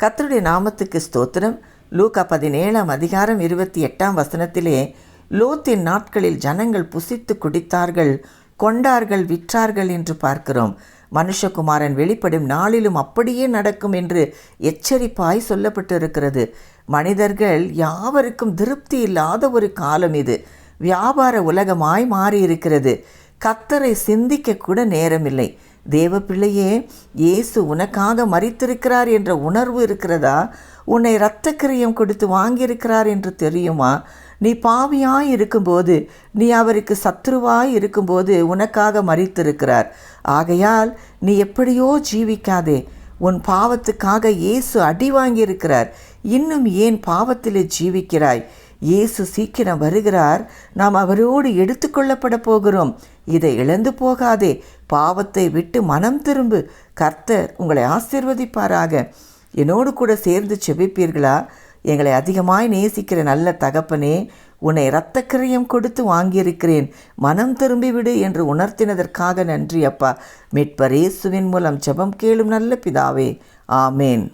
கர்த்தருடைய நாமத்துக்கு ஸ்தோத்திரம். லூக்கா 17:28 லோத்தின் நாட்களில் ஜனங்கள் புசித்து குடித்தார்கள், கொண்டார்கள், விற்றார்கள் என்று பார்க்கிறோம். மனுஷகுமாரன் வெளிப்படும் நாளிலும் அப்படியே நடக்கும் என்று எச்சரிப்பாய் சொல்லப்பட்டிருக்கிறது. மனிதர்கள் யாவருக்கும் திருப்தி இல்லாத ஒரு காலம் இது. வியாபார உலகமாய் மாறியிருக்கிறது. கர்த்தரை சிந்திக்க கூட நேரமில்லை. தேவ பிள்ளையே, இயேசு உனக்காக மரித்திருக்கிறார் என்ற உணர்வு இருக்கிறதா? உன்னை இரத்த கிரயம் கொடுத்து வாங்கியிருக்கிறார் என்று தெரியுமா? நீ பாவியாய் இருக்கும்போது, நீ அவருக்கு சத்துருவாய் இருக்கும்போது உனக்காக மரித்திருக்கிறார். ஆகையால் நீ எப்படியோ ஜீவிக்காதே. உன் பாவத்துக்காக இயேசு அடி வாங்கியிருக்கிறார். இன்னும் ஏன் பாவத்திலே ஜீவிக்கிறாய்? இயேசு சீக்கிரம் வருகிறார். நாம் அவரோடு எடுத்துக்கொள்ளப்பட போகிறோம். இதை இழந்து போகாதே. பாவத்தை விட்டு மனம் திரும்பு. கர்த்தர் உங்களை ஆசீர்வதிப்பாராக. என்னோடு கூட சேர்ந்து செபிப்பீர்களா? எங்களை அதிகமாய் நேசிக்கிற நல்ல தகப்பனே, உன்னை இரத்த கிரயம் கொடுத்து வாங்கியிருக்கிறேன், மனம் திரும்பிவிடு என்று உணர்த்தினதற்காக நன்றி அப்பா. மீட்பர் இயேசுவின் மூலம் ஜெபம் கேளும் நல்ல பிதாவே, ஆமேன்.